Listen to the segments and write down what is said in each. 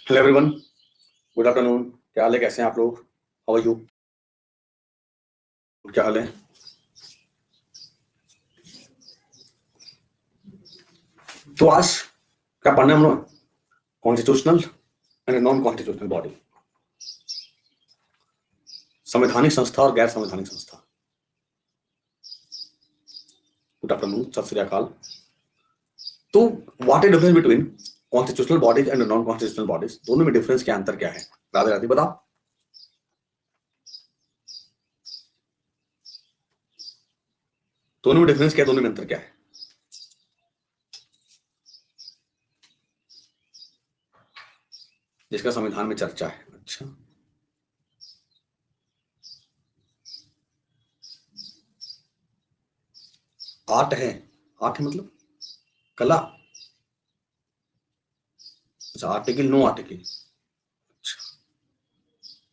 Hello everyone, good afternoon. क्या हाल है? कैसे हैं आप लोग? How are you? क्या हाल है? तो आज क्या पढ़ना है हम लोग? Constitutional and non constitutional body, संवैधानिक संस्था और गैर संवैधानिक संस्था। गुड आफ्टरनून, सत श्री अकाल। तो what is difference between constitutional bodies and non constitutional bodies? दोनों में डिफरेंस क्या, अंतर क्या है? राधे राधे, बताओ। दोनों में डिफरेंस क्या है? दोनों में अंतर क्या है? जिसका संविधान में चर्चा है। अच्छा, आर्ट है। आर्ट है मतलब कला। अच्छा, आर्टिकल, नो आर्टिकल। अच्छा,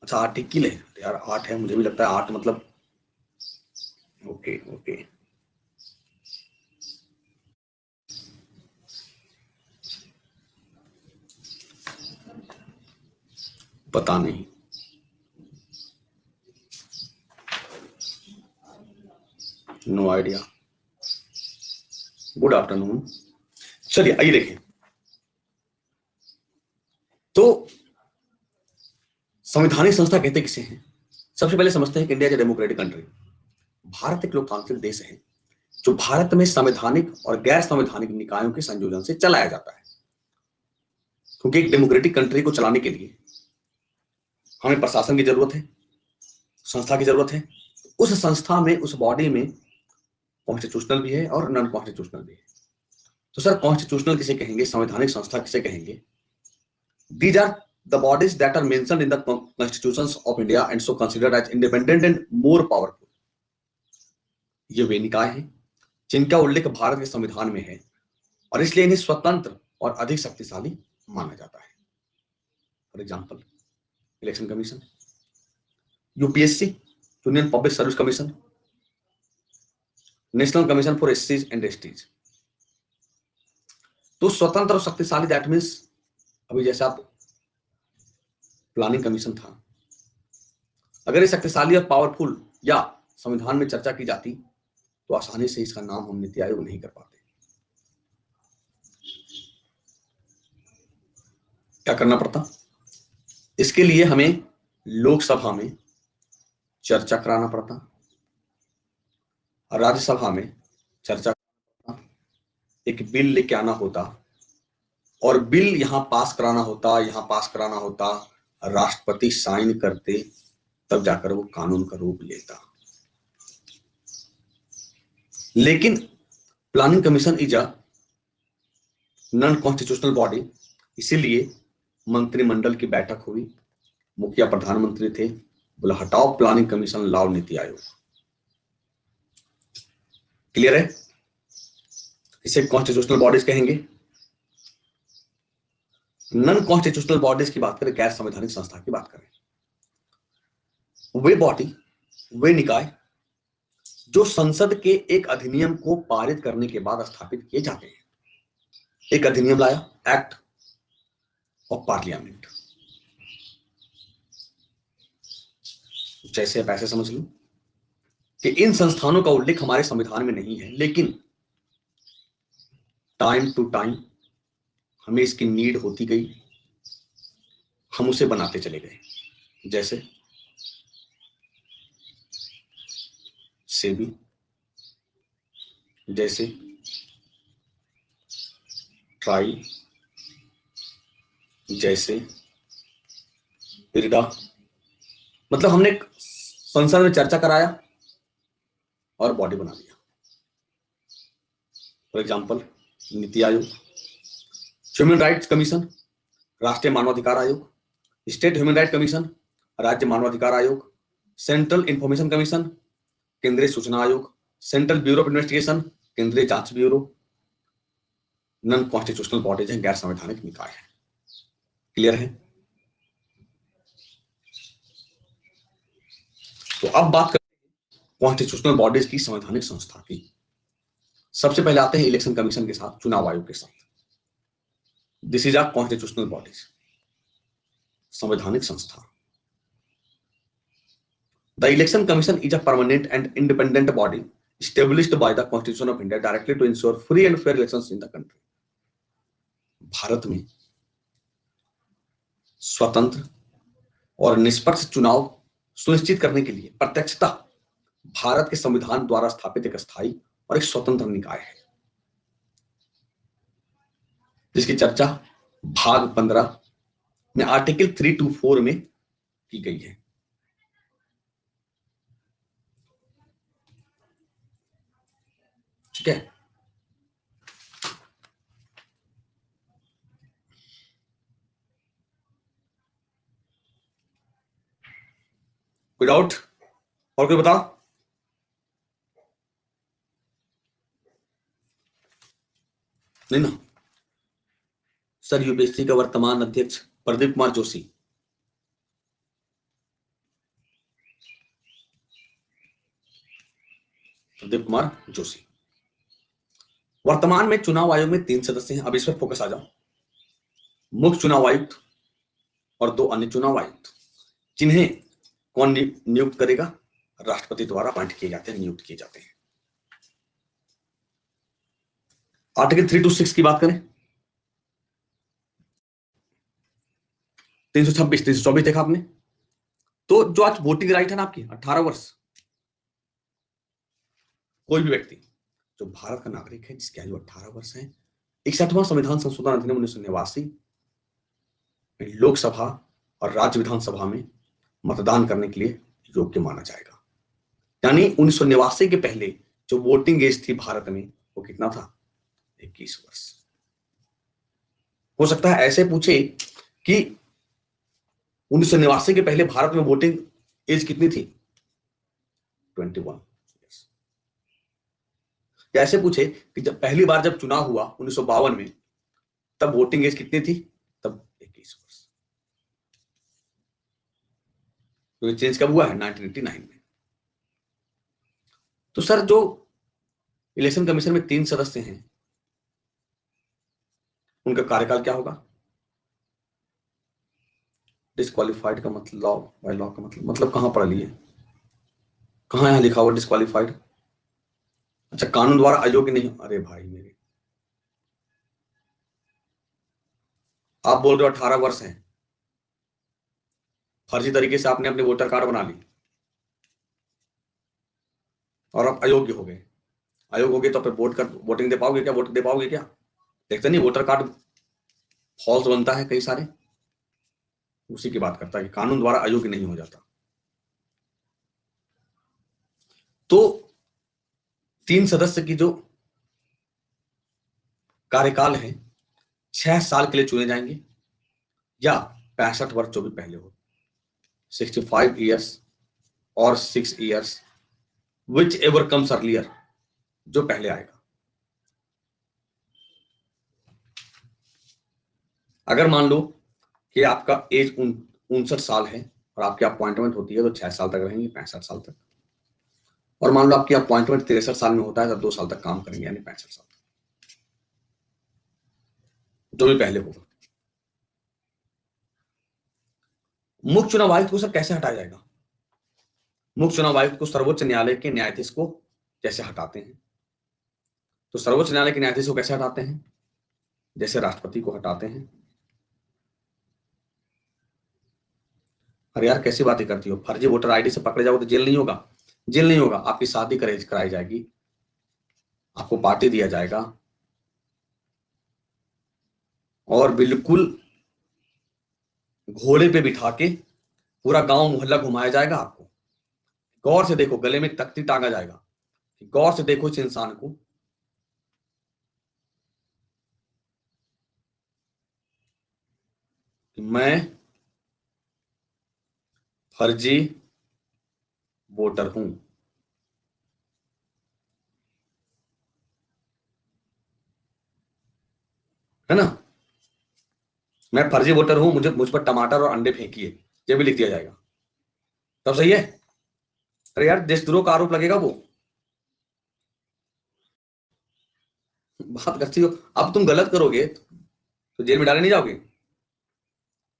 अच्छा आर्टिकल है यार। आर्ट है, मुझे भी लगता है आर्ट मतलब। Okay okay. पता नहीं। No idea. Good afternoon. चलिए आइए देखें। तो संवैधानिक संस्था कहते किसे हैं? सबसे पहले समझते हैं कि India is democratic country. Bharat एक लोकतांत्रिक देश है जो भारत में संवैधानिक और गैर संवैधानिक निकायों के संयोजन से चलाया जाता है। क्योंकि एक डेमोक्रेटिक कंट्री को चलाने के लिए हमें प्रशासन की जरूरत है, संस्था की जरूरत है। उस संस्था में, उस बॉडी में कॉन्स्टिट्यूशनल भी है और नॉन कॉन्स्टिट्यूशनल भी है। तो सर, कॉन्स्टिट्यूशनल किसे कहेंगे, संवैधानिक संस्था किसे कहेंगे? These are the bodies that are mentioned in the constitutions of India and so considered as independent and more powerful. ये वे निकाय हैं जिनका उल्लेख भारत के संविधान में है और इसलिए इन्हें स्वतंत्र और अधिक शक्तिशाली माना जाता है। For example, election commission, UPSC, union public service commission, national commission for एससीज एंड एसटीज। तो स्वतंत्र और शक्तिशाली दैट मीन्स, अभी जैसे आप प्लानिंग कमीशन था, अगर ये शक्तिशाली और पावरफुल या संविधान में चर्चा की जाती तो आसानी से इसका नाम हम नीति आयोग नहीं कर पाते। क्या करना पड़ता? इसके लिए हमें लोकसभा में चर्चा कराना पड़ता, राज्यसभा में चर्चा कराना, एक बिल लेके आना होता और बिल यहां पास कराना होता, यहां पास कराना होता, राष्ट्रपति साइन करते, तब जाकर वो कानून का रूप लेता। लेकिन planning commission is a non constitutional body, इसीलिए मंत्रिमंडल की बैठक हुई, मुखिया प्रधानमंत्री थे, बोला हटाओ प्लानिंग कमीशन, लाओ नीति आयोग। क्लियर है? इसे कॉन्स्टिट्यूशनल बॉडीज कहेंगे। नॉन कॉन्स्टिट्यूशनल बॉडीज की बात करें, गैर संवैधानिक संस्था की बात करें, वे बॉडी, वे निकाय जो संसद के एक अधिनियम को पारित करने के बाद स्थापित किए जाते हैं। एक अधिनियम लाया, एक्ट ऑफ पार्लियामेंट, जैसे आप ऐसे समझ लो कि इन संस्थानों का उल्लेख हमारे संविधान में नहीं है, लेकिन टाइम टू टाइम हमें इसकी नीड होती गई, हम उसे बनाते चले गए। जैसे सेबी, जैसे ट्राई, जैसे इरडा। मतलब हमने संसद में चर्चा कराया और बॉडी बना दिया। For example, NITI Aayog, human rights commission, राष्ट्रीय मानवाधिकार आयोग, स्टेट ह्यूमन राइट कमीशन, राज्य मानवाधिकार आयोग, सेंट्रल इंफॉर्मेशन कमीशन, केंद्रीय सूचना आयोग, सेंट्रल ब्यूरो ऑफ इन्वेस्टिगेशन, केंद्रीय जांच ब्यूरो। नॉन कॉन्स्टिट्यूशनल बॉडीज हैं, गैर संवैधानिक निकाय है। क्लियर है? तो अब बात करते हैं कॉन्स्टिट्यूशनल बॉडीज की, संवैधानिक संस्था की। सबसे पहले आते हैं इलेक्शन कमीशन के साथ, चुनाव आयोग के साथ। This is our constitutional bodies. संवैधानिक संस्था। The election commission is a permanent and independent body established by the Constitution of India directly to ensure free and fair elections in the country। Bharat में स्वतंत्र और निष्पक्ष चुनाव सुनिश्चित करने के लिए प्रत्यक्षता भारत के संविधान द्वारा स्थापित एक स्थायी और एक स्वतंत्र निकाय है, जिसकी चर्चा भाग 15 में आर्टिकल 324 में की गई है। ठीक है, कोई डाउट और कोई बताओ? नहीं ना सर। यूपीएससी का वर्तमान अध्यक्ष प्रदीप कुमार जोशी। प्रदीप कुमार जोशी। वर्तमान में चुनाव आयोग में 3 सदस्य हैं। अब इस पर फोकस आ जाओ। मुख्य चुनाव आयुक्त और 2 अन्य चुनाव आयुक्त, जिन्हें कौन नियुक्त करेगा? राष्ट्रपति द्वारा अपॉइंट किए जाते हैं, नियुक्त किए जाते हैं। आर्टिकल 326 की बात करें, 326, 324 देखा आपने? तो जो आज वोटिंग राइट है ना आपकी 18 वर्ष, कोई भी व्यक्ति जो भारत का नागरिक है जिसकी आयु 18 वर्ष है, 61वां संविधान संशोधन अधिनियम 1989 लोकसभा और राज्य विधानसभा में मतदान करने के लिए योग्य माना जाएगा। यानी 1989 के पहले जो वोटिंग एज थी भारत में वो कितना था? 21 वर्ष। हो सकता है ऐसे पूछे कि 1989 के पहले भारत में वोटिंग एज कितनी थी? 21। या ऐसे पूछे कि जब पहली बार जब चुनाव हुआ 1952 में, तब वोटिंग एज कितनी थी? तब 21 वर्ष। तो ये चेंज कब हुआ है? 1989 में। तो सर जो इलेक्शन कमीशन में 3 सदस्य हैं, उनका कार्यकाल क्या होगा? डिस्क्वालिफाइड का मतलब लॉ, बाय लॉ का मतलब कहां पढ़ लिए? कहां यहां लिखा हुआ डिस्क्वालिफाइड? अच्छा, कानून द्वारा अयोग्य नहीं। अरे भाई मेरे, आप बोल रहे हो 18 वर्ष है, फर्जी तरीके से आपने अपने वोटर कार्ड बना ली और आप अयोग्य हो गए। अयोग्य हो गए तो फिर वोटिंग दे पाओगे क्या? वोट दे पाओगे क्या? देखते नहीं वोटर कार्ड फॉल्स बनता है कई सारे। उसी की बात करता है कि कानून द्वारा अयोग्य नहीं हो जाता। तो 3 सदस्य की जो कार्यकाल है 6 साल के लिए चुने जाएंगे, या 65 वर्ष जो भी पहले हो, 65 ईयर्स और 6 years, which ever comes earlier, जो पहले आएगा। अगर मान लो कि आपका एज 59 साल है और आपकी अपॉइंटमेंट होती है तो 6 साल तक रहेंगे, 65 साल तक। और मान लो आपकी अपॉइंटमेंट 63 साल में होता है तो 2 साल तक काम करेंगे, यानी 65 साल, जो भी पहले होगा। मुख्य चुनाव आयुक्त को सर कैसे हटाया जाएगा? मुख्य चुनाव आयुक्त को सर्वोच्च न्यायालय के न्यायाधीश को जैसे हटाते हैं, तो सर्वोच्च न्यायालय के न्यायाधीश को कैसे हटाते हैं? जैसे राष्ट्रपति को हटाते हैं। अरे यार कैसी बातें करती हो? फर्जी वोटर आईडी से पकड़े जाओ तो जेल नहीं होगा? जेल नहीं होगा, आपकी शादी कराई जाएगी, आपको पार्टी दिया जाएगा, और बिल्कुल घोड़े पे बिठा के पूरा गांव मोहल्ला घुमाया जाएगा आपको। गौर से देखो, गले में तख्ती टांगा जाएगा, गौर से देखो इस इंसान को। मैं फर्जी वोटर हूं, है ना? मैं फर्जी वोटर हूं, मुझ पर टमाटर और अंडे फेंकिए, ये भी लिख दिया जाएगा। तब सही है? अरे यार देशद्रोह का आरोप लगेगा वो। बात करती हो, अब तुम गलत करोगे तो जेल में डाले नहीं जाओगे?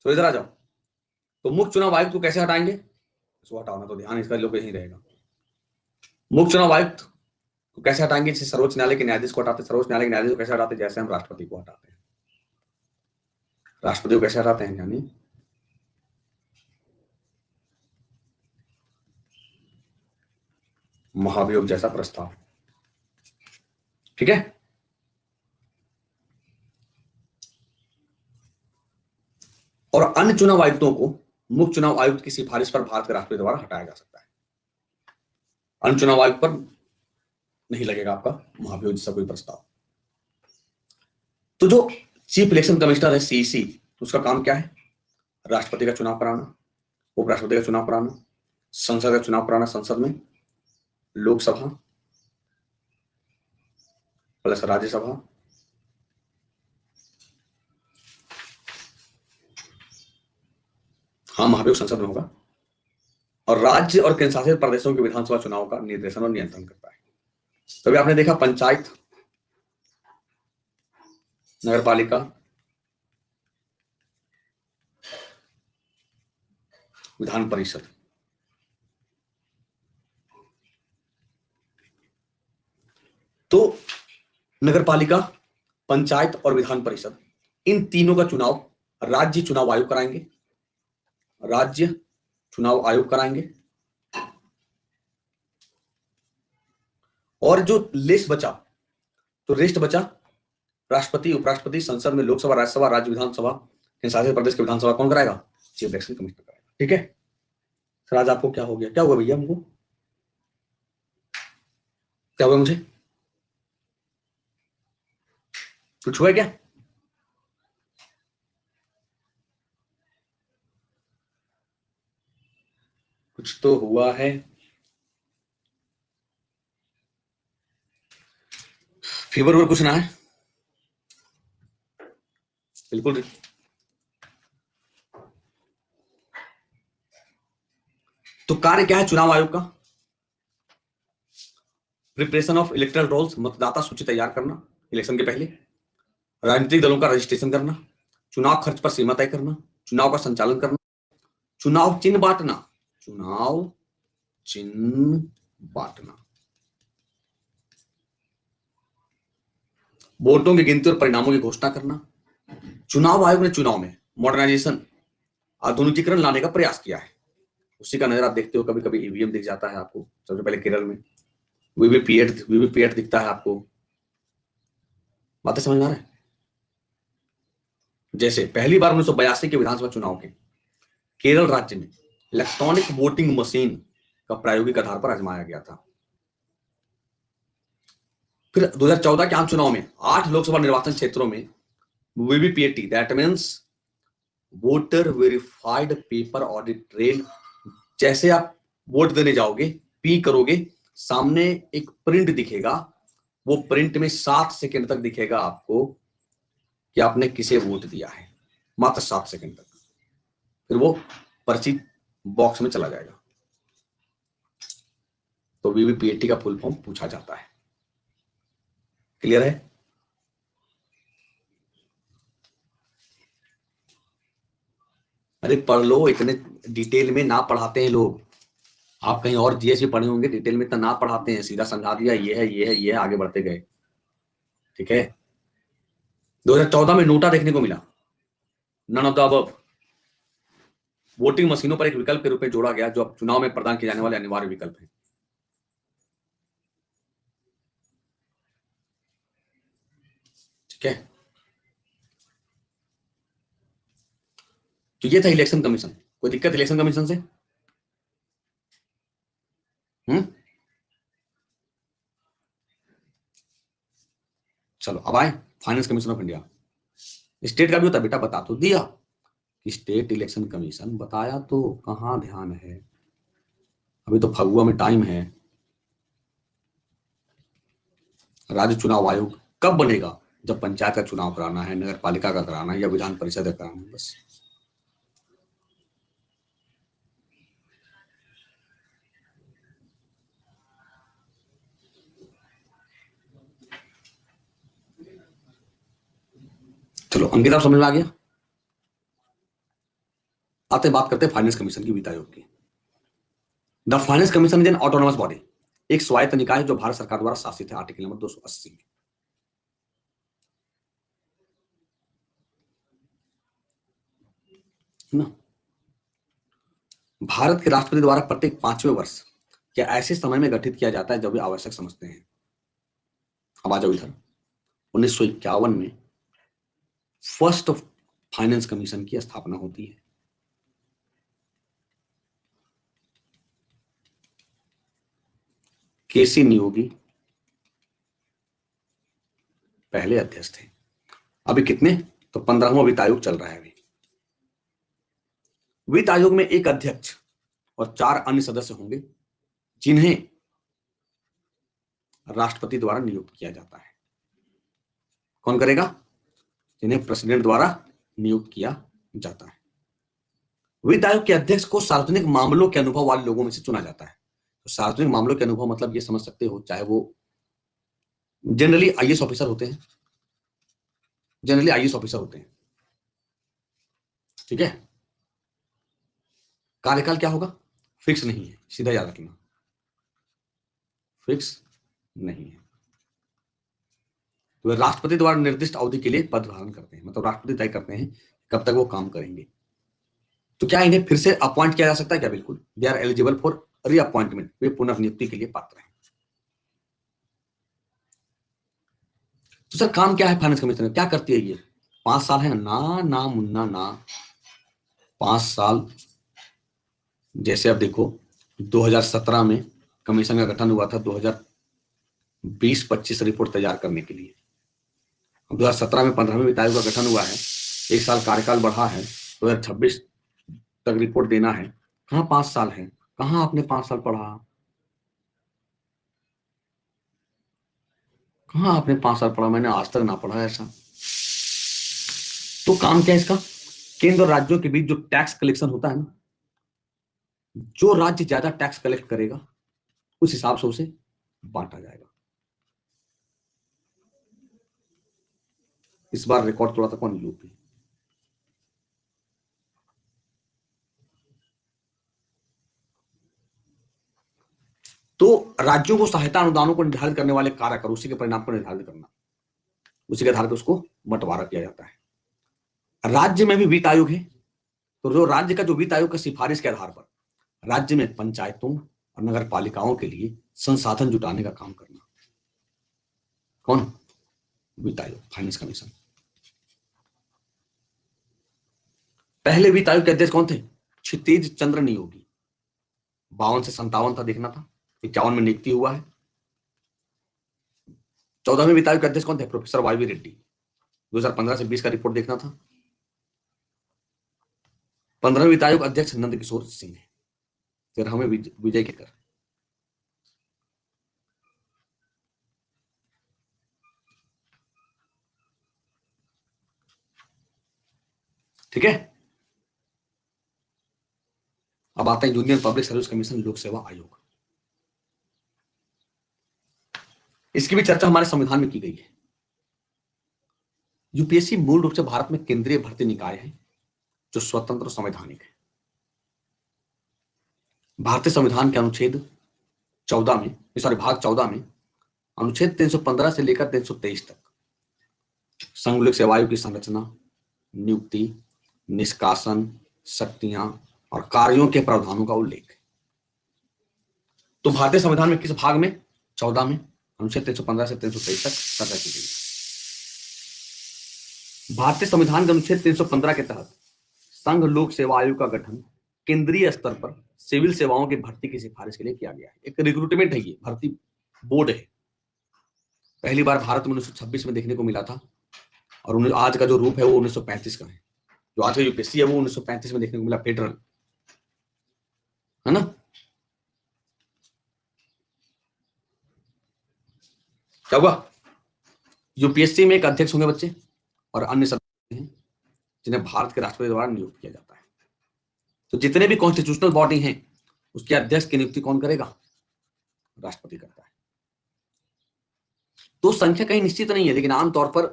तो इधर आ जाओ, तो मुख्य चुनाव आयुक्त को कैसे हटाएंगे, इसको हटाना तो ध्यान इसका लोग यही रहेगा। मुख्य चुनाव आयुक्त को कैसे हटाएंगे, जैसे सर्वोच्च न्यायालय के न्यायाधीश को हटाते, सर्वोच्च न्यायालय के न्यायाधीश को कैसे हटाते, जैसे हम राष्ट्रपति को हटाते हैं। राष्ट्रपति को कैसे हटाते हैं, यानी महाभियोग जैसा प्रस्ताव, ठीक है। और अन्य चुनाव आयुक्तों को मुख्य चुनाव आयुक्त की सिफारिश पर भारत के राष्ट्रपति द्वारा हटाया जा सकता है। अन्य चुनाव आयुक्त पर नहीं लगेगा आपका महाभियोग जैसा कोई प्रस्ताव। तो जो चीफ इलेक्शन कमिश्नर है, सीईसी, उसका काम क्या है, राष्ट्रपति का चुनाव कराना, उपराष्ट्रपति का चुनाव कराना, संसद का चुनाव कराना, संसद में लोकसभा प्लस राज्यसभा, हाँ महाभियोग संसद में होगा, और राज्य और केंद्र शासित प्रदेशों के विधानसभा चुनाव का निर्देशन और नियंत्रण करता है। तभी आपने देखा पंचायत, नगरपालिका, विधान परिषद, तो नगरपालिका, पंचायत और विधान परिषद, इन तीनों का चुनाव राज्य चुनाव आयोग कराएंगे, राज्य चुनाव आयोग कराएंगे। और जो लिस्ट बचा, तो रेस्ट बचा, राष्ट्रपति, उपराष्ट्रपति, संसद में लोकसभा, राज्यसभा, राज्य विधानसभा, शासित प्रदेश की विधानसभा कौन कराएगा, चीफ इलेक्शन कमिश्नर कराएगा, ठीक है। सर आज आपको क्या हो गया, क्या हुआ भैया, हमको क्या हुआ, मुझे कुछ हुआ क्या, कुछ तो हुआ है, फीवर और कुछ ना है, बिल्कुल। तो कार्य क्या है चुनाव आयोग का, प्रिपरेशन ऑफ इलेक्टोरल रोल्स, मतदाता सूची तैयार करना इलेक्शन के पहले, राजनीतिक दलों का रजिस्ट्रेशन करना, चुनाव खर्च पर सीमा तय करना, चुनाव का संचालन करना, चुनाव चिन्ह बांटना, चुनाव चिन्ह बांटना, वोटों की गिनती और परिणामों की घोषणा करना। चुनाव आयोग ने चुनाव में मॉडर्नाइजेशन, आधुनिकीकरण लाने का प्रयास किया है, उसी का नजर आप देखते हो, कभी कभी ईवीएम दिख जाता है आपको, सबसे पहले केरल में वीवीपीएट दिखता है आपको, बातें समझ में आ रहा है। जैसे पहली बार 1982 के विधानसभा चुनाव के केरल राज्य में इलेक्ट्रॉनिक वोटिंग मशीन का प्रायोगिक आधार पर आजमाया गया था। फिर 2014 के आम चुनाव में 8 लोकसभा निर्वाचन क्षेत्रों में VVPAT, that means voter verified paper audit trail, जैसे आप वोट देने जाओगे, पी करोगे, सामने एक प्रिंट दिखेगा, वो प्रिंट में 7 सेकंड तक दिखेगा आपको कि आपने किसे वोट दिया है, मात्र 7 सेकंड तक, फिर वो पर्ची बॉक्स में चला जाएगा। तो वीवीपीएटी का फुल फॉर्म पूछा जाता है, क्लियर है। अरे पढ़ लो, इतने डिटेल में ना पढ़ाते हैं लोग, आप कहीं और जीएस भी पढ़े होंगे, डिटेल में इतना ना पढ़ाते हैं, सीधा समझा दिया, ये है ये है ये है, आगे बढ़ते गए, ठीक है। 2014 में नोटा देखने को मिला, none of the above, voting मशीनों पर एक विकल्प के रूप में जोड़ा गया जो अब चुनाव में प्रदान किए जाने वाले अनिवार्य विकल्प है, ठीक है। तो ये था इलेक्शन कमीशन, कोई दिक्कत इलेक्शन कमीशन से, चलो अब आए finance commission of India. State का भी होता बेटा, बता तो दिया कि स्टेट इलेक्शन कमीशन, बताया तो कहां ध्यान है, अभी तो फगुआ में टाइम है। राज्य चुनाव आयोग कब बनेगा, जब पंचायत का चुनाव कराना है, नगर पालिका का कराना है, या विधान परिषद का कराना है, बस। चलो अंकिता समझ में आ गया। आते बात करते हैं फाइनेंस कमीशन की, वित्त आयोग की। The finance commission is an autonomous body, एक स्वायत्त निकाय है जो भारत सरकार द्वारा शासित है, आर्टिकल नंबर 280 में। ना, भारत के राष्ट्रपति द्वारा प्रत्येक 5वें वर्ष या ऐसे समय में गठित किया जाता है जब वे आवश्यक समझते हैं। अब आ जाओ इधर, 1951 में फर्स्ट फाइनेंस कमीशन की स्थापना होती है। केसी नियोगी पहले अध्यक्ष थे। अभी कितने, तो 15वां वित्त आयोग चल रहा है अभी। वित्त आयोग में एक अध्यक्ष और 4 अन्य सदस्य होंगे जिन्हें राष्ट्रपति द्वारा नियुक्त किया जाता है। कौन करेगा, जिन्हें प्रेसिडेंट द्वारा नियुक्त किया जाता है। वित्त आयोग के अध्यक्ष को सार्वजनिक मामलों के अनुभव वाले लोगों में से चुना जाता है। तो सार्वजनिक मामलों के अनुभव मतलब ये समझ सकते हो, चाहे वो जनरली आईएएस ऑफिसर होते हैं, जनरली आईएएस ऑफिसर होते हैं, ठीक है। कार्यकाल क्या होगा, फिक्स नहीं है, सीधा याद रखना, फिक्स नहीं है। तो राष्ट्रपति द्वारा निर्दिष्ट अवधि के लिए पद धारण करते हैं, मतलब राष्ट्रपति तय करते हैं कब तक वो काम करेंगे। तो क्या इन्हें फिर से अपॉइंट किया जा सकता है, क्या, बिल्कुल, they are eligible for reappointment, वे पुनर्नियुक्ति के लिए पात्र हैं। तो सर काम क्या है फाइनेंस कमीशन, क्या करती है ये, 5 साल है ना, ना मुन्ना ना, 5 साल। जैसे अब देखो 2017 में कमीशन का गठन हुआ था 2020-25 रिपोर्ट तैयार करने के लिए। 2017 में 15वें वित्त आयोग का गठन हुआ है, 1 साल कार्यकाल बढ़ा है, 2026 तक रिपोर्ट देना है। कहाँ 5 साल है, कहाँ आपने 5 साल पढ़ा, कहाँ आपने 5 साल पढ़ा, मैंने आज तक ना पढ़ा ऐसा। तो काम क्या है इसका, केंद्र और राज्यों के बीच जो टैक्स कलेक्शन होता है ना, जो राज्य ज्यादा टैक्स कलेक्ट करेगा उस हिसाब से उसे बांटा जाएगा। इस बार रिकॉर्ड तोड़ा था कौन, यूपी। तो राज्यों को सहायता अनुदानों को निर्धारित करने वाले कारक और उसी के परिणाम को निर्धारित करना, उसी के आधार पर उसको बंटवारा किया जाता है। राज्य में भी वित्त आयोग है, तो जो राज्य का जो वित्त आयोग का सिफारिश के आधार पर राज्य में पंचायतों और नगर पालिकाओं के लिए संसाधन जुटाने का काम करना, कौन, वित्त आयोग, फाइनेंस कमीशन। पहले वित्त आयोग के अध्यक्ष कौन थे, क्षितिज चंद्र नियोगी, 52 से 57 था, देखना था, 51 में नियुक्ति हुआ है। 14वें वित्त आयोग के अध्यक्ष कौन थे, प्रोफेसर वाईवी रेड्डी, 2015 से 20 का रिपोर्ट देखना था। 15वें वित्त आयोग अध्यक्ष नंद किशोर सिंह है, 13वें विजय केकर। ठीक है। अब आता है यूनियन पब्लिक सर्विस कमीशन, लोक सेवा आयोग। इसकी भी चर्चा हमारे संविधान में की गई है। यूपीएससी मूल रूप से भारत में केंद्रीय भर्ती निकाय है जो स्वतंत्र संवैधानिक है। भारतीय संविधान के अनुच्छेद 14 में, सॉरी भाग 14 में अनुच्छेद 315 से लेकर 323 तक संघ लोक सेवा आयोग की संरचना, नियुक्ति, निष्कासन, शक्तियां और कार्यों के प्रावधानों का उल्लेख है। तो भारतीय संविधान में किस भाग में, 14 में, अनुच्छेद 315 से 323 तक चर्चा की गई। भारतीय संविधान के अनुच्छेद 315 के तहत संघ लोक सेवा आयोग का गठन केंद्रीय स्तर पर सिविल सेवाओं की भर्ती की सिफारिश के लिए किया गया है। एक रिक्रूटमेंट है, ये भर्ती बोर्ड है। पहली बार भारत में 1926 में देखने को मिला था, और आज का जो रूप है वो 1935 का है। जो आज का यूपीएससी है वो 1935 में देखने को मिला, फेडरल, है ना। क्या हुआ, यूपीएससी में एक अध्यक्ष होंगे बच्चे और अन्य सदस्य हैं जिन्हें भारत के राष्ट्रपति द्वारा नियुक्त किया जाता है। तो जितने भी कॉन्स्टिट्यूशनल बॉडी हैं उसके अध्यक्ष की नियुक्ति कौन करेगा, राष्ट्रपति करता है। तो संख्या कहीं निश्चित नहीं है, लेकिन आमतौर पर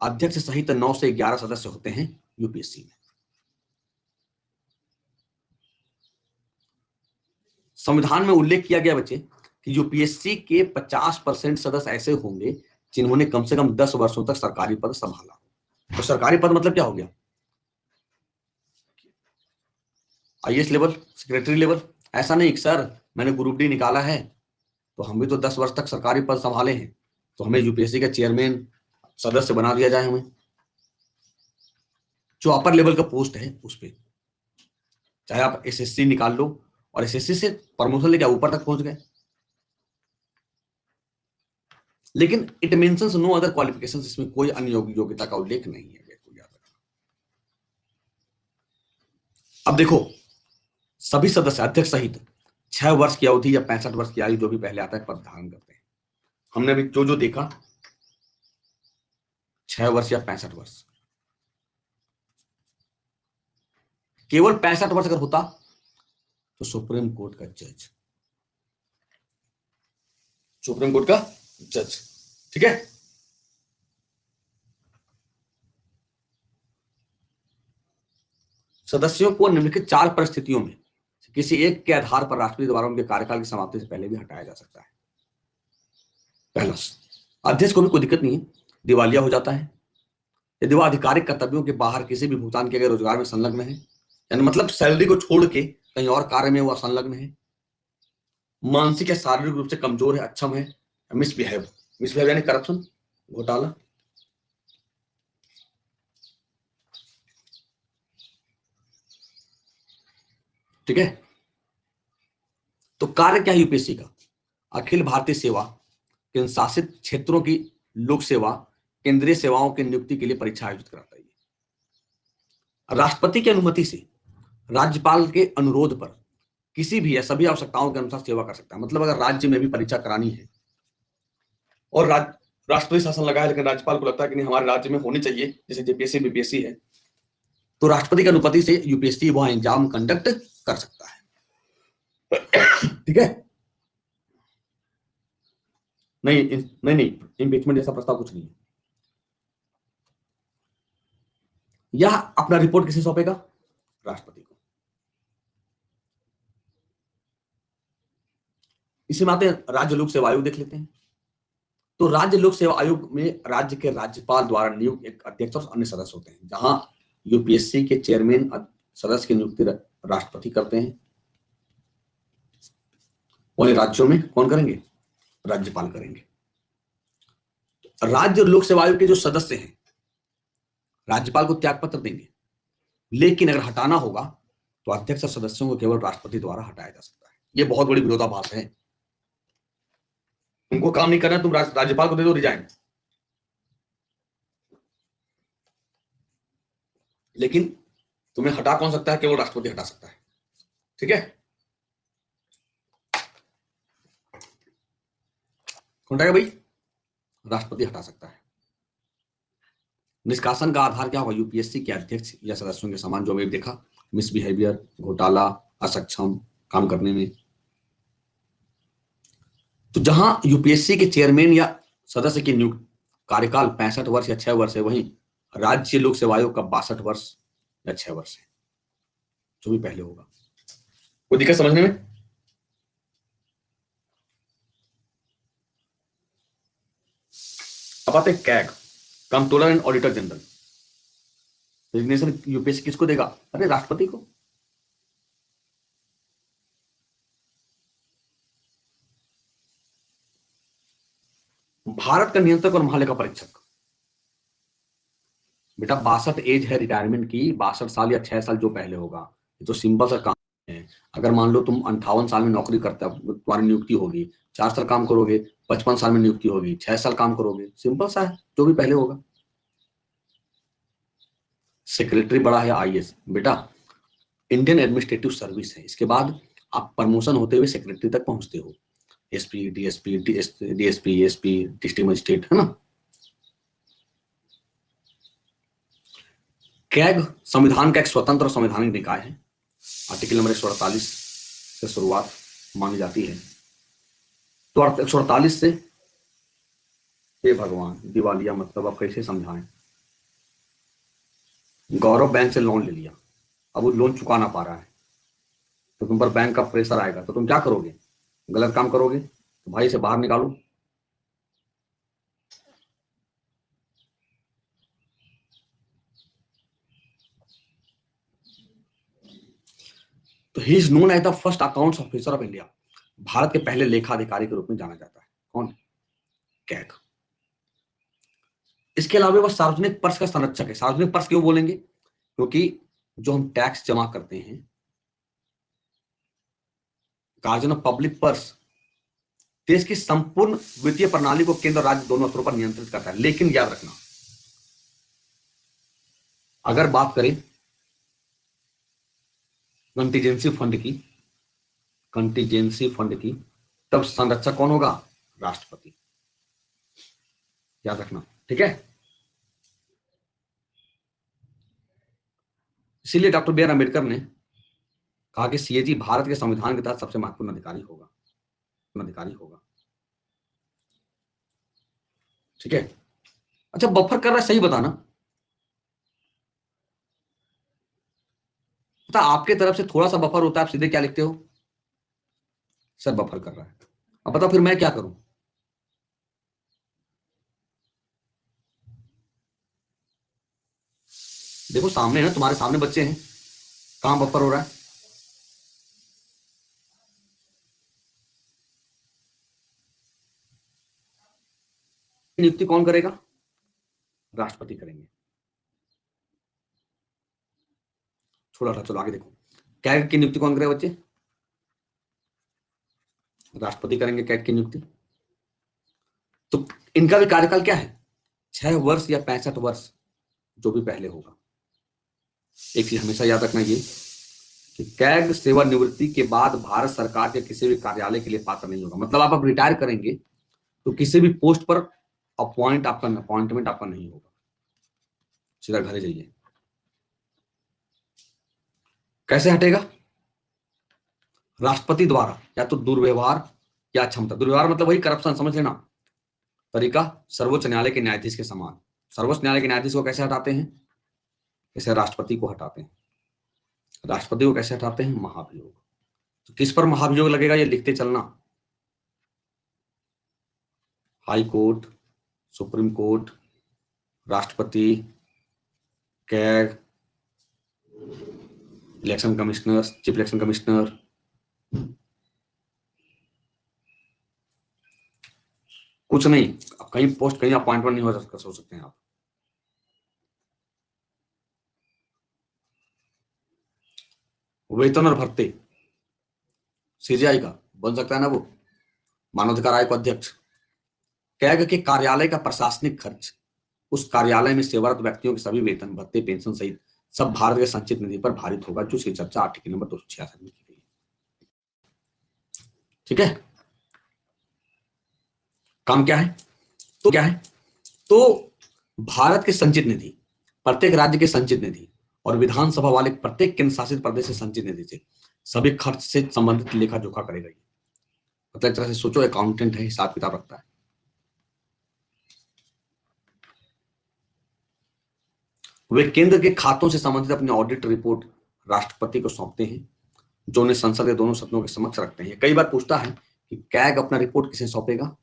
अध्यक्ष सहित 9 से 11 सदस्य होते हैं यूपीएससी में। संविधान में उल्लेख किया गया बच्चे कि यूपीएससी के 50% सदस्य ऐसे होंगे जिन्होंने कम से कम 10 वर्षों तक सरकारी पद संभाला। तो सरकारी पद मतलब क्या हो गया? IAS level, secretary level. ऐसा नहीं सर मैंने ग्रुप डी निकाला है तो हम भी तो 10 वर्ष तक सरकारी पद संभाले हैं तो हमें यूपीएससी का चेयरमैन सदस्य बना दिया जाए। हमें जो अपर लेवल का पोस्ट है उस पर, चाहे आप एसएससी निकाल लो और एसएससी से प्रमोशन लेके ऊपर तक पहुंच गए, लेकिन it mentions no other qualifications, इसमें कोई अन्य योग्यता का उल्लेख नहीं है। अब देखो, सभी सदस्य अध्यक्ष सहित 6 वर्ष की अवधि या 65 वर्ष की आयु जो भी पहले आता है पद धारण करते हैं। हमने भी जो देखा 6 वर्ष या 65 वर्ष, केवल 65 वर्ष अगर होता तो सुप्रीम कोर्ट का जज, सुप्रीम कोर्ट का जज, ठीक है। सदस्यों को निम्नलिखित 4 परिस्थितियों में किसी एक के आधार पर राष्ट्रपति द्वारा उनके कार्यकाल की समाप्ति से पहले भी हटाया जा सकता है। पहला, अध्यक्ष को भी कोई दिक्कत नहीं है, दिवालिया हो जाता है यदि वह आधिकारिक कर्तव्यों के बाहर किसी भी भुगतान किए गए रोजगार में संलग्न है, यानी मतलब सैलरी को छोड़ के कहीं और कार्य में वह संलग्न है, मानसिक या शारीरिक रूप से कमजोर है, अक्षम है, मिसबिहेव, मिसबिहेव यानी करप्शन, घोटाला, ठीक है। तो कार्य क्या है यूपीएससी का? अखिल भारतीय सेवा, केंद्र शासित क्षेत्रों की लोक सेवा, केंद्रीय सेवाओं की नियुक्ति के लिए परीक्षा आयोजित कराता है। राष्ट्रपति की अनुमति से राज्यपाल के अनुरोध पर किसी भी या सभी आवश्यकताओं के अनुसार सेवा कर सकता है। मतलब अगर राज्य में भी परीक्षा करानी है और राष्ट्रपति शासन लगा है लेकिन राज्यपाल को लगता है कि नहीं हमारे राज्य में होनी चाहिए, जैसे जेपीएससी बीपीएससी है, तो राष्ट्रपति की अनुमति से यूपीएससी वहां एग्जाम कंडक्ट कर सकता है, ठीक है। नहीं नहीं नहीं, इम्पीचमेंट जैसा प्रस्ताव कुछ नहीं है। यह अपना रिपोर्ट किसे सौंपेगा? राष्ट्रपति को। इसी में आते हैं राज्य लोक सेवा आयोग, देख लेते हैं। तो राज्य लोक सेवा आयोग में राज्य के राज्यपाल द्वारा नियुक्त एक अध्यक्ष और अन्य सदस्य होते हैं। जहां यूपीएससी के चेयरमैन सदस्य की नियुक्ति राष्ट्रपति करते हैं, वही राज्यों में कौन करेंगे? राज्यपाल करेंगे। राज्य लोक सेवा आयोग के जो सदस्य हैं राज्यपाल को त्यागपत्र देंगे, लेकिन अगर हटाना होगा तो अध्यक्ष और सदस्यों को केवल राष्ट्रपति द्वारा हटाया जा सकता है। यह बहुत बड़ी विरोधाभास है। उनको काम नहीं करना, तुम राज्यपाल को दे दो रिजाइन, लेकिन तुम्हें हटा कौन सकता है? केवल राष्ट्रपति हटा सकता है, ठीक है। कौन हटाएगा भाई? राष्ट्रपति हटा सकता है। निष्कासन का आधार क्या होगा? यूपीएससी के अध्यक्ष या सदस्यों के समान जो अभी देखा, मिसबिहेवियर, घोटाला, असक्षम काम करने में। तो जहां यूपीएससी के चेयरमैन या सदस्य की नियुक्ति कार्यकाल 65 वर्ष या 6 वर्ष है, वहीं राज्य लोक सेवा आयोग का 62 वर्ष या 6 वर्ष है, जो भी पहले होगा। कोई दिक्कत समझने में? अब आते हैं CAG, controller and auditor general. Resignation UPSC किसको देगा? अरे राष्ट्रपति को। भारत का नियंत्रक और महालेखा परीक्षक, बेटा 62 एज है रिटायरमेंट की, 62 साल या 6 साल जो पहले होगा, ये तो सिंपल सा काम है। अगर मान लो तुम 58 साल में नौकरी करते हो, तुम्हारी नियुक्ति होगी, 4 साल काम करोगे, 55 साल में नियुक्ति होगी, 6 साल काम करोगे, सिंपल सा है, जो भी पहले होगा। सेक्रेटरी बड़ा है आईएएस, बेटा इंडियन एडमिनिस्ट्रेटिव सर्विस है, इसके बाद आप प्रमोशन होते हुए सेक्रेटरी तक पहुंचते हो, SP, DSP, DSP, SP, district magistrate, है ना। कैग संविधान का एक स्वतंत्र संवैधानिक निकाय है। आर्टिकल नंबर 148 से शुरुआत मानी जाती है। तो 148 से, हे भगवान, दिवालिया मतलब आप कैसे समझाएं? गौरव बैंक से लोन ले लिया, अब वो लोन चुका ना पा रहा है, तो तुम पर बैंक का प्रेशर आएगा, तो तुम क्या करोगे? गलत काम करोगे, तो भाई से बाहर निकालो। तो he is known as the first accounts officer of India. भारत के पहले लेखा अधिकारी के रूप में जाना जाता है। कौन? कैग। इसके अलावा वह सार्वजनिक पर्स का संरक्षक है। सार्वजनिक पर्स क्यों बोलेंगे? क्योंकि जो हम टैक्स जमा करते हैं, गार्जियन ऑफ पब्लिक पर्स देश की संपूर्ण वित्तीय प्रणाली को केंद्र और राज्य दोनों स्तरों पर नियंत्रित करता है। लेकिन याद रखना, अगर बात करें कंटीजेंसी फंड की, कंटीजेंसी फंड की, तब संरक्षक कौन होगा? राष्ट्रपति। याद रखना, ठीक है। इसीलिए डॉक्टर बी आर अम्बेडकर ने कहा कि सीएजी भारत के संविधान के तहत सबसे महत्वपूर्ण अधिकारी होगा, अधिकारी होगा। ठीक है। अच्छा, बफर कर रहा है, सही बताना। पता आपके तरफ से थोड़ा सा बफर होता है, आप सीधे क्या लिखते हो? सर बफर कर रहा है। अब बताओ फिर मैं क्या करूं? देखो सामने है ना, तुम्हारे सामने बच्चे हैं, कहां बफर हो रहा है? नियुक्ति कौन करेगा? राष्ट्रपति करेंगे। छोड़ा था, चलो आगे देखो। कैग की नियुक्ति कौन करेगा बच्चे? राष्ट्रपति करेंगे कैग की नियुक्ति। तो इनका भी कार्यकाल क्या है? 6 वर्ष या 65 वर्ष, जो भी पहले होगा। एक चीज हमेशा याद रखना ये कि कैग सेवानिवृत्ति के बाद भारत सरकार के किसी भी कार्यालय के लिए पात्र नहीं होगा। मतलब आप अब रिटायर करेंगे तो किसी भी पोस्ट पर अपॉइंटमेंट आपका नहीं होगा, सीधा घर जाइए। कैसे हटेगा? राष्ट्रपति द्वारा या तो दुर्व्यवहार या क्षमता। दुर्व्यवहार मतलब वही करप्शन, समझ लेना। तरीका सर्वोच्च न्यायालय के न्यायाधीश के समान। सर्वोच्च न्यायालय के न्यायाधीश को कैसे हटाते हैं? जैसे राष्ट्रपति को हटाते हैं। राष्ट्रपति को कैसे हटाते हैं? महाभियोग। तो किस पर महाभियोग लगेगा ये लिखते चलना। हाई कोर्ट, सुप्रीम कोर्ट, राष्ट्रपति, CAG, election commissioner, chief election commissioner. कुछ नहीं, कहीं पोस्ट कहीं अपॉइंटमेंट नहीं हो सकते हैं आप। वेतन और भत्ते सीजीआई का बन सकता है ना वो, मानवाधिकार आयोग अध्यक्ष। कैग के कार्यालय का प्रशासनिक खर्च, उस कार्यालय में सेवारत व्यक्तियों के सभी वेतन भत्ते पेंशन सहित सब भारत के संचित निधि पर भारित होगा, जो इसकी चर्चा आर्टिकल नंबर 266 में की गई। ठीक है। काम क्या है? तो भारत के संचित निधि, प्रत्येक राज्य के संचित निधि और विधानसभा वाले प्रत्येक केंद्र शासित प्रदेश से संचित निधि से सभी खर्च से संबंधित लेखा जोखा करेगा। मतलब एक तरह से सोचो, अकाउंटेंट है, हिसाब किताब रखता है। वे केंद्र के खातों से संबंधित अपनी ऑडिट रिपोर्ट राष्ट्रपति को सौंपते हैं, जो उन्हें संसद के दोनों सदनों के समक्ष रखते हैं। कई बार पूछता है कि कैग अपना रिपोर्ट किसे सौंपेगा?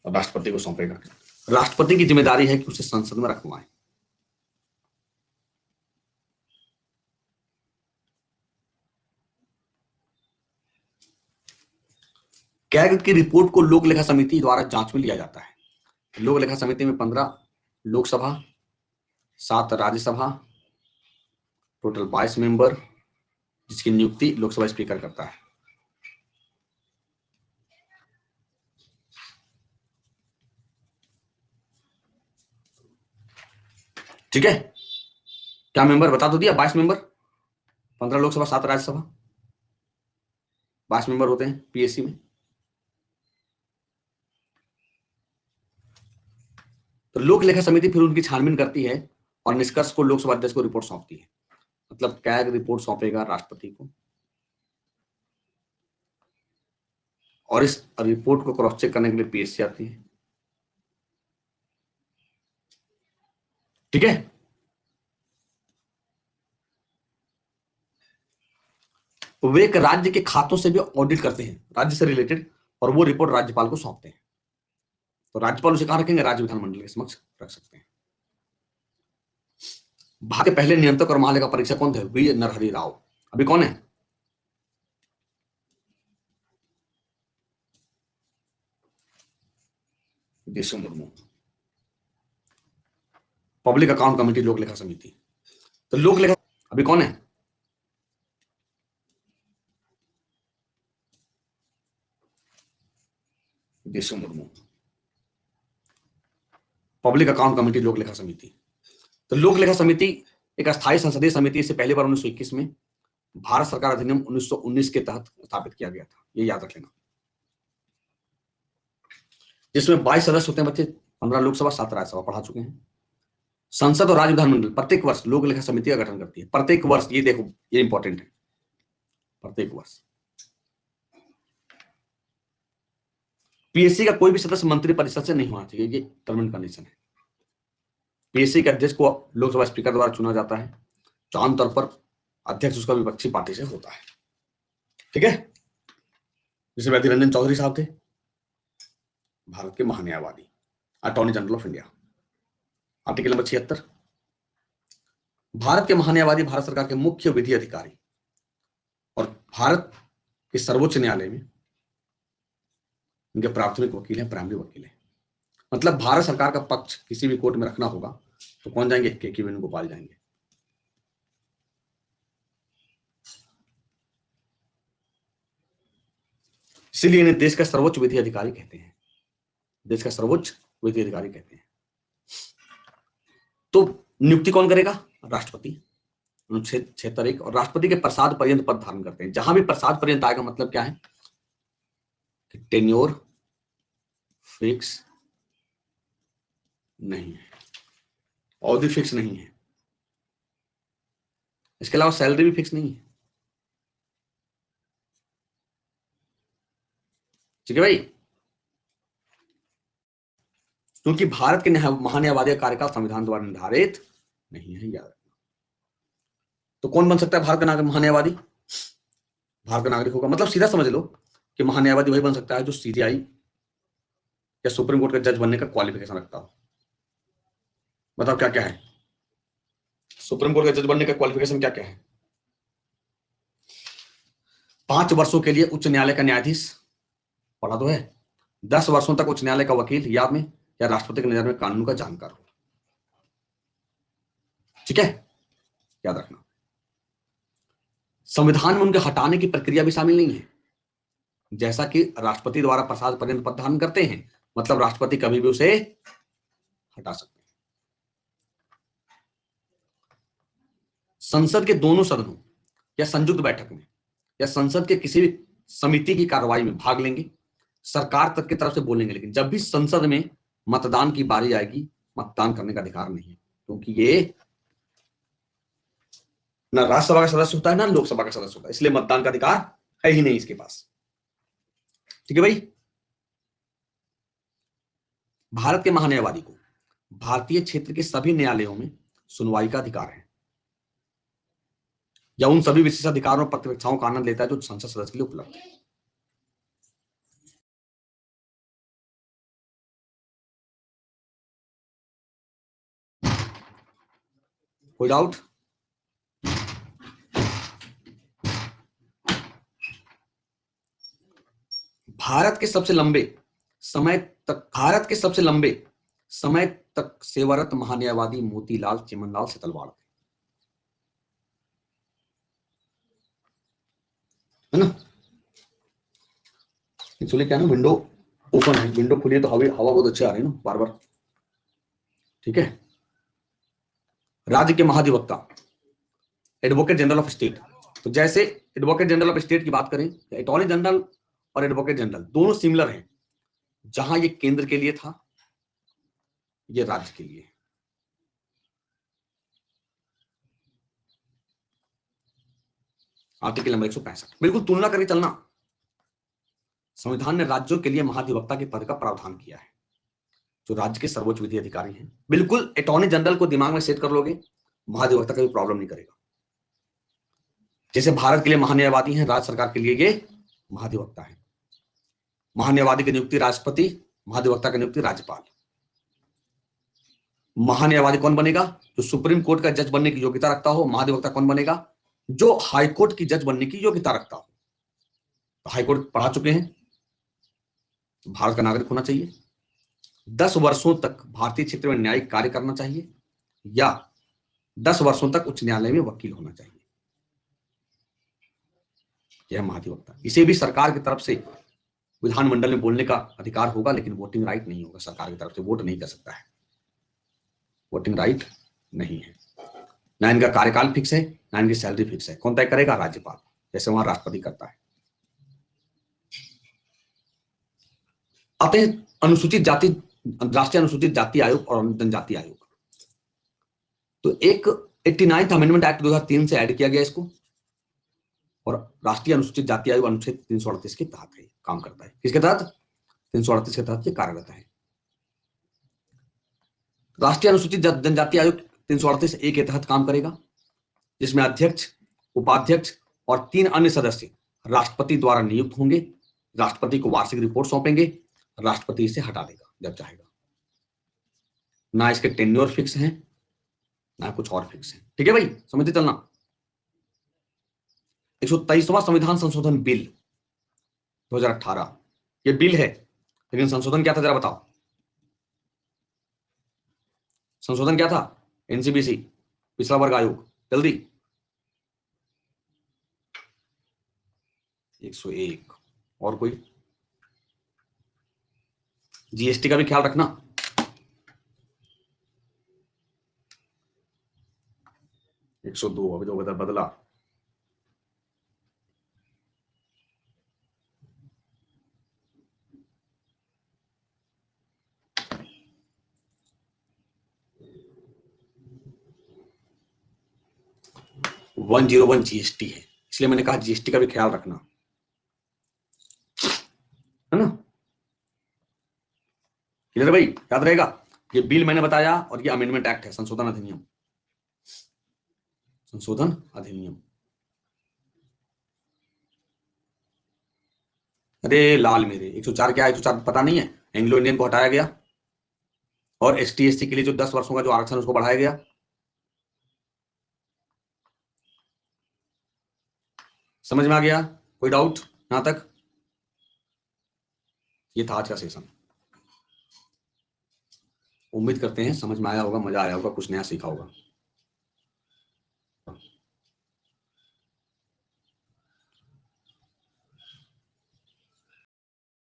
राष्ट्रपति को सौंपेगा। राष्ट्रपति की जिम्मेदारी है कि उसे संसद में रखवाएं। कैग की रिपोर्ट को लोक लेखा समिति द्वारा जांच में लिया जाता है। लोक लेखा समिति में 15 लोकसभा, 7 राज्यसभा, टोटल 22 मेंबर, जिसकी नियुक्ति लोकसभा स्पीकर करता है। ठीक है। क्या मेंबर बता तो दिया? 22 मेंबर, 15 लोकसभा, 7 राज्यसभा, 22 मेंबर होते हैं पीएससी में। तो लोक लेखा समिति फिर उनकी छानबीन करती है और निष्कर्ष को लोकसभा अध्यक्ष को रिपोर्ट सौंपती है। मतलब कैग रिपोर्ट सौंपेगा राष्ट्रपति को, और इस रिपोर्ट को क्रॉस चेक करने के लिए पीएससी आती है। ठीक है। वे एक राज्य के खातों से भी ऑडिट करते हैं, राज्य से रिलेटेड, और वो रिपोर्ट राज्यपाल को सौंपते हैं। तो राज्यपाल उसे कहां रखेंगे? राज्य विधानमंडल के समक्ष रख सकते हैं। भारत के पहले नियंत्रक और महालेखा परीक्षक कौन थे? वी नरहरि राव। अभी कौन है? देशु मुर्मू। पब्लिक अकाउंट कमेटी, लोक लेखा समिति। तो लोक लेखा अभी कौन है? देशु मुर्मू। पब्लिक अकाउंट कमेटी, लोक लेखा समिति। तो लोक लेखा समिति एक अस्थायी संसदीय समिति, इससे पहली बार 1921 में भारत सरकार अधिनियम 1919 के तहत स्थापित किया गया था, ये याद रख लेना। जिसमें 22 सदस्य होते हैं बच्चे, 15 लोकसभा 7 राज्यसभा, पढ़ा चुके हैं। संसद और राज्य विधानमंडल प्रत्येक वर्ष लोक लेखा समिति का गठन करती है, प्रत्येक वर्ष। ये देखो, ये इंपॉर्टेंट है, प्रत्येक वर्ष। पीएससी का कोई भी सदस्य मंत्री परिषद से नहीं होना चाहिए, ये टर्म एंड कंडीशन है। पीएससी के अध्यक्ष को लोकसभा स्पीकर द्वारा चुना जाता है, तो आमतौर पर अध्यक्ष उसका विपक्षी पार्टी से होता है। ठीक है, जैसे अधीर रंजन चौधरी साहब थे, भारत के महान्यायवादी, attorney general of India. Article number 76, Bharat के महान्यायवादी भारत सरकार के मुख्य विधि अधिकारी और भारत के सर्वोच्च न्यायालय में इनके प्राथमिक वकील हैं, प्राइमरी वकील हैं। मतलब भारत सरकार का पक्ष किसी भी कोर्ट में रखना होगा तो कौन जाएंगे? के वेणुगोपाल जाएंगे। इसीलिए इन्हें देश का सर्वोच्च विधि अधिकारी कहते हैं, देश का सर्वोच्च विधि अधिकारी कहते हैं। तो नियुक्ति कौन करेगा? राष्ट्रपति, अनुच्छेद 76। और राष्ट्रपति के प्रसाद पर्यंत पद धारण करते हैं। जहां भी प्रसाद पर्यंत आएगा मतलब क्या है? टेन्योर फिक्स नहीं है, अवधि फिक्स नहीं है, इसके अलावा सैलरी भी फिक्स नहीं है। ठीक है भाई, क्योंकि भारत के महान्यायवादी का कार्यकाल संविधान द्वारा निर्धारित नहीं है, याद रखना। तो कौन बन सकता है भारत का महान्यायवादी? भारत का नागरिक होगा, मतलब सीधा समझ लो कि महान्यायवादी वही बन सकता है जो सीजीआई या सुप्रीम कोर्ट का जज बनने का क्वालिफिकेशन रखता हो। बताओ क्या क्या है? सुप्रीम कोर्ट का जज बनने का क्वालिफिकेशन क्या क्या है? 5 वर्षों के लिए उच्च न्यायालय का न्यायाधीश, पढ़ा तो है। 10 वर्षों तक उच्च न्यायालय का वकील, याद में, या राष्ट्रपति के नजर में कानून का जानकार हो। ठीक है, याद रखना। संविधान में उनके हटाने की प्रक्रिया भी शामिल नहीं है, जैसा कि राष्ट्रपति द्वारा प्रसाद पर्यंत पद धारण करते हैं, मतलब राष्ट्रपति कभी भी उसे हटा सकते हैं। संसद के दोनों सदनों या संयुक्त बैठक में या संसद के किसी भी समिति की कार्रवाई में भाग लेंगे, सरकार तक की तरफ से बोलेंगे, लेकिन जब भी संसद में मतदान की बारी आएगी, मतदान करने का अधिकार नहीं है, क्योंकि ये ना राज्यसभा का सदस्य होता है ना लोकसभा का सदस्य होता है, इसलिए मतदान का अधिकार है ही नहीं इसके पास। ठीक है भाई, भारत के महान्यायवादी को भारतीय क्षेत्र के सभी न्यायालयों में सुनवाई का अधिकार है, या उन सभी विशेष अधिकारों और प्रतिरक्षाओं का आनंद लेता है जो संसद सदस्य के लिए उपलब्ध है। कोई डाउट? भारत के सबसे लंबे समय तक सेवारत महान्यायवादी मोतीलाल चिमनलाल सेतलवाड़ है ना। एक्चुअली क्या है ना, विंडो ओपन है, विंडो खुली है तो हवा बहुत अच्छी आ रही है ना बार बार। ठीक है, राज्य के महाधिवक्ता, एडवोकेट जनरल ऑफ स्टेट। तो जैसे एडवोकेट जनरल ऑफ स्टेट की बात करें, अटॉर्नी जनरल और एडवोकेट जनरल दोनों सिमिलर हैं। जहां ये केंद्र के लिए था, ये राज्य के लिए। आर्टिकल नंबर 165, बिल्कुल तुलना करके चलना। संविधान ने राज्यों के लिए महाधिवक्ता के पद का प्रावधान किया है, जो राज्य के सर्वोच्च विधि अधिकारी हैं। बिल्कुल अटॉर्नी जनरल को दिमाग में सेट कर लोगे, महाधिवक्ता का भी प्रॉब्लम नहीं करेगा। जैसे भारत के लिए महान्यायवादी हैं, राज्य सरकार के लिए ये महाधिवक्ता है। महान्यायवादी की नियुक्ति राष्ट्रपति, महाधिवक्ता की नियुक्ति राज्यपाल। महान्यायवादी कौन बनेगा? जो सुप्रीम कोर्ट का जज बनने की योग्यता रखता हो। महाधिवक्ता कौन बनेगा? जो हाईकोर्ट की जज बनने की योग्यता रखता हो। तो हाईकोर्ट पढ़ा चुके हैं, भारत का नागरिक होना चाहिए, 10 वर्षों तक भारतीय क्षेत्र में न्यायिक कार्य करना चाहिए, या 10 वर्षों तक उच्च न्यायालय में वकील होना चाहिए। यह महाधिवक्ता। इसे भी सरकार की तरफ से विधानमंडल में बोलने का अधिकार होगा, लेकिन वोटिंग राइट नहीं होगा। सरकार की तरफ से वोट नहीं कर सकता है, वोटिंग राइट नहीं है। ना इनका कार्यकाल फिक्स है, ना इनकी सैलरी फिक्स है। कौन तय करेगा? राज्यपाल, जैसे वहां राष्ट्रपति करता है। आते हैं अनुसूचित जाति, राष्ट्रीय अनुसूचित जाति आयोग और जनजाति आयोग। तो एक 89th अमेंडमेंट एक्ट 2003 से ऐड किया गया इसको, और राष्ट्रीय अनुसूचित जाति आयोग अनुच्छेद 338 के तहत है काम करता है। किसके तहत? 338 के तहत ये कार्यरत है। राष्ट्रीय अनुसूचित जनजाति आयोग 338A के तहत काम करेगा, जिसमें अध्यक्ष, उपाध्यक्ष और 3 अन्य सदस्य राष्ट्रपति द्वारा नियुक्त होंगे। राष्ट्रपति को वार्षिक रिपोर्ट सौंपेंगे, राष्ट्रपति इसे हटा देगा जब चाहेगा। ना इसके टेन्योर फिक्स हैं, ना कुछ और फिक्स है। ठीक है भाई, समझते चलना। 123वां संविधान संशोधन बिल 2018, ये बिल है, लेकिन संशोधन क्या था जरा बताओ? संशोधन क्या था? एनसीबीसी, पिछड़ा वर्ग आयोग, जल्दी। 101। और कोई? जीएसटी का भी ख्याल रखना। एक 102 अभी तो बदला। वन 101 जीएसटी है, इसलिए मैंने कहा जीएसटी का भी ख्याल रखना, है ना? क्लियर भाई, याद रहेगा। ये बिल मैंने बताया, और ये अमेंडमेंट एक्ट है, संशोधन अधिनियम, संशोधन अधिनियम। अरे लाल मेरे, 104 क्या है? 104 पता नहीं है? एंग्लो इंडियन को हटाया गया, और एसटी एससी के लिए जो 10 वर्षों का जो आरक्षण उसको बढ़ाया गया। समझ में आ गया? कोई डाउट यहां तक? ये था आज का सेशन। उम्मीद करते हैं समझ में आया होगा, मजा आया होगा, कुछ नया सीखा होगा।